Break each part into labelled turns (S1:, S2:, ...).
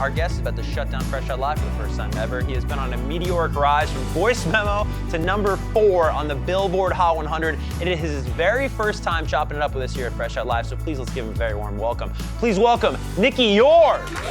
S1: Our guest is about to shut down Fresh Out Live for the first time ever. He has been on a meteoric rise from voice memo to number 4 on the Billboard Hot 100. It is his very first time chopping it up with us here at Fresh Out Live, so please let's give him a very warm welcome. Please welcome Nicky Yours. What's going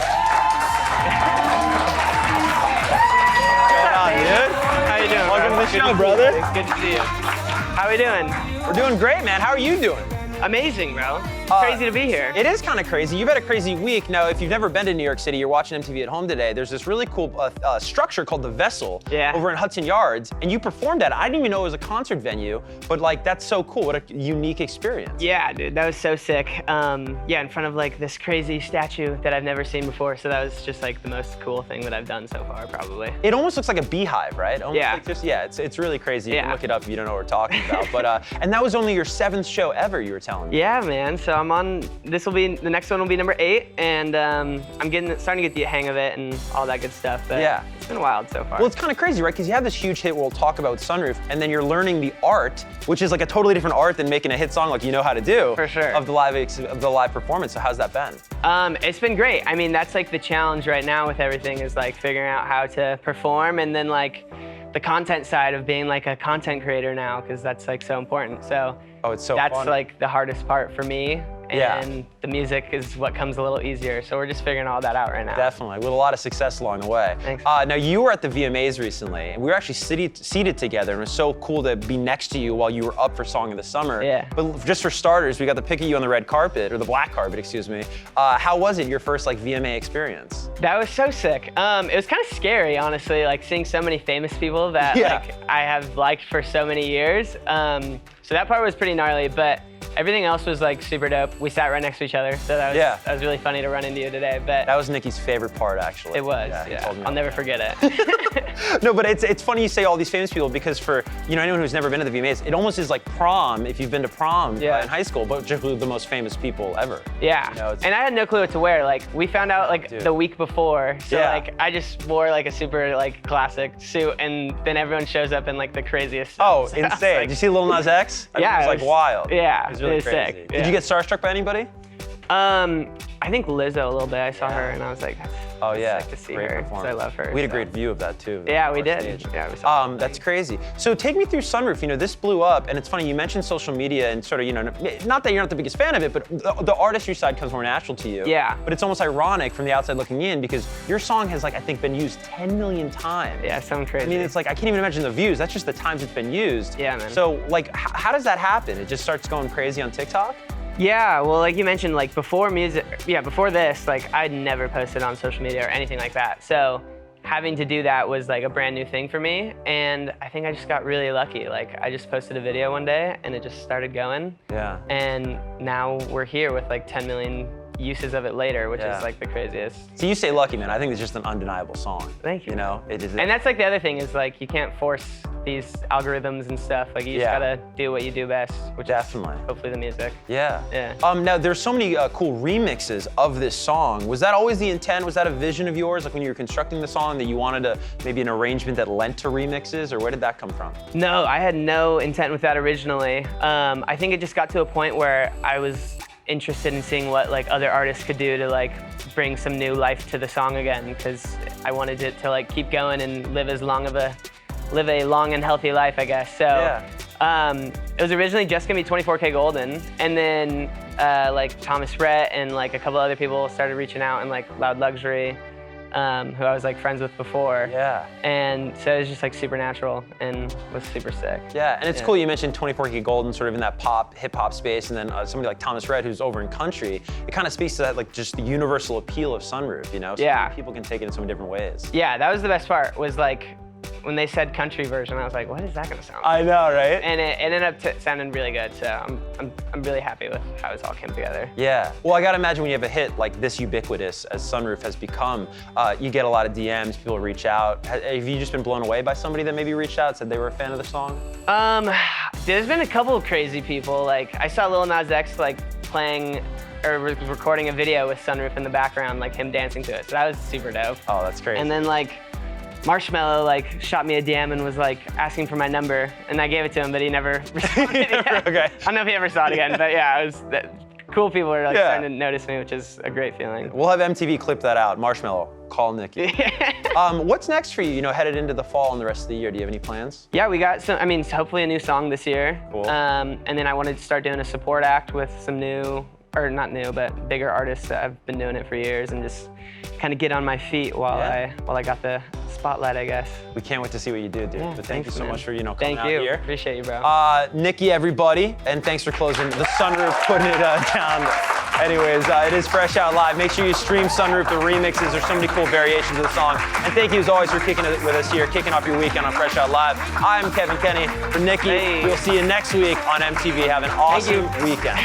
S1: on, dude?
S2: How you doing?
S1: Welcome to the show,
S2: Good
S1: brother.
S2: Good to see you. How we doing?
S1: We're doing great, man. How are you doing?
S2: Amazing, bro. Crazy to be here.
S1: It is kind of crazy. You've had a crazy week. Now, if you've never been to New York City, you're watching MTV at home today, there's this really cool structure called The Vessel over in Hudson Yards, and you performed at it. I didn't even know it was a concert venue, but like, that's so cool. What a unique experience.
S2: Yeah, dude, that was so sick. Yeah, in front of like this crazy statue that I've never seen before, so that was just like the most cool thing that I've done so far, probably.
S1: It almost looks like a beehive, right? Almost
S2: yeah.
S1: Like it's really crazy. You can look it up if you don't know what we're talking about. But and that was only your 7th show ever, you were telling me.
S2: Yeah, man. So I'm on. The next one will be number 8, and I'm starting to get the hang of it and all that good stuff. But yeah, it's been wild so far.
S1: Well, it's kind of crazy, right? Because you have this huge hit we'll talk about with Sunroof, and then you're learning the art, which is like a totally different art than making a hit song like you know how to do.
S2: For sure.
S1: Of the live performance. So how's that been?
S2: It's been great. I mean, that's like the challenge right now with everything is like figuring out how to perform, and then like the content side of being like a content creator now, because that's like so important. So
S1: it's so
S2: that's
S1: fun.
S2: Like the hardest part for me. And the music is what comes a little easier. So we're just figuring all that out right now.
S1: Definitely, with a lot of success along the way.
S2: Thanks.
S1: Now you were at the VMAs recently, and we were actually seated together, and it was so cool to be next to you while you were up for Song of the Summer.
S2: Yeah.
S1: But just for starters, we got the pick of you on the red carpet, or the black carpet, excuse me. How was it, your first like VMA experience?
S2: That was so sick. It was kind of scary, honestly, like seeing so many famous people that like I have liked for so many years. So that part was pretty gnarly, but everything else was like super dope. We sat right next to each other, so that was really funny to run into you today. But
S1: that was Nicky's favorite part, actually.
S2: It was. Yeah. I'll never forget it.
S1: No, but it's funny you say all these famous people, because for anyone who's never been to the VMAs, it almost is like prom if you've been to prom in high school, but just with the most famous people ever.
S2: Yeah. And I had no clue what to wear. Like we found out like the week before, so like I just wore like a super like classic suit, and then everyone shows up in like the craziest stuff.
S1: Oh, so insane! Did you see Lil Nas X? It was like wild.
S2: Yeah.
S1: It was really crazy.
S2: Sick.
S1: Did you get starstruck by anybody?
S2: I think Lizzo a little bit. I saw her and I was like, sick to see her. So I love her.
S1: We had a great view of that too.
S2: Yeah, we did.
S1: Stage.
S2: Yeah, we saw
S1: that's crazy. So take me through Sunroof. This blew up, and it's funny, you mentioned social media and sort of, not that you're not the biggest fan of it, but the artistry side comes more natural to you.
S2: Yeah.
S1: But it's almost ironic from the outside looking in, because your song has like, I think, been used 10 million times.
S2: Yeah, something crazy.
S1: I mean, it's like, I can't even imagine the views. That's just the times it's been used.
S2: Yeah, man.
S1: So like, how does that happen? It just starts going crazy on TikTok?
S2: Yeah, well, like you mentioned, like before this, like I'd never posted on social media or anything like that. So having to do that was like a brand new thing for me. And I think I just got really lucky. Like I just posted a video one day and it just started going.
S1: Yeah.
S2: And now we're here with like 10 million uses of it later, which is like the craziest.
S1: So you say lucky, man. I think it's just an undeniable song.
S2: Thank you.
S1: It is.
S2: And that's like the other thing is like you can't force these algorithms and stuff. Like you just gotta do what you do best, which is hopefully the music.
S1: Yeah.
S2: Yeah.
S1: Now there's so many cool remixes of this song. Was that always the intent? Was that a vision of yours, like when you were constructing the song, that you wanted to maybe an arrangement that lent to remixes, or where did that come from?
S2: No, I had no intent with that originally. I think it just got to a point where I was interested in seeing what like other artists could do to like bring some new life to the song again, because I wanted it to like keep going and live a long and healthy life, I guess. So it was originally just gonna be 24K Golden, and then like Thomas Rhett and like a couple other people started reaching out, and like Loud Luxury, who I was like friends with before.
S1: Yeah.
S2: And so it was just like super natural and was super sick.
S1: Yeah, and it's cool you mentioned 24K Golden sort of in that hip hop space, and then somebody like Thomas Rhett who's over in country. It kind of speaks to that, like just the universal appeal of Sunroof, So people can take it in so many different ways.
S2: Yeah, that was the best part, was like when they said country version, I was like, what is that gonna sound like?
S1: I know, right?
S2: And it ended up sounding really good, so I'm really happy with how it all came together.
S1: Yeah. Well, I gotta imagine when you have a hit like this ubiquitous as Sunroof has become, you get a lot of DMs, people reach out. Have you just been blown away by somebody that maybe reached out, said they were a fan of the song?
S2: There's been a couple of crazy people. Like I saw Lil Nas X like playing or recording a video with Sunroof in the background, like him dancing to it. So that was super dope.
S1: Oh, that's crazy.
S2: And then like Marshmello like shot me a DM and was like asking for my number, and I gave it to him, but he never responded.
S1: Okay.
S2: I don't know if he ever saw it again, but yeah, it was cool people are like starting to notice me, which is a great feeling.
S1: We'll have MTV clip that out. Marshmallow, call Nicky. What's next for you? You know, headed into the fall and the rest of the year. Do you have any plans?
S2: Yeah, we got some. I mean, hopefully a new song this year.
S1: Cool.
S2: And then I wanted to start doing a support act with some new, or not new, but bigger artists that have been doing it for years, and just kind of get on my feet while I got the spotlight, I guess.
S1: We can't wait to see what you do, dude.
S2: Yeah,
S1: but thank you so
S2: man.
S1: much for coming out
S2: here.
S1: here.
S2: Appreciate you, bro.
S1: Nicky, everybody, and thanks for closing the Sunroof, putting it down. Anyways, it is Fresh Out Live. Make sure you stream Sunroof, the remixes. There's so many cool variations of the song. And thank you as always for kicking it with us here, kicking off your weekend on Fresh Out Live. I'm Kevin Kenny. For Nicky, we'll see you next week on MTV. Have an awesome weekend.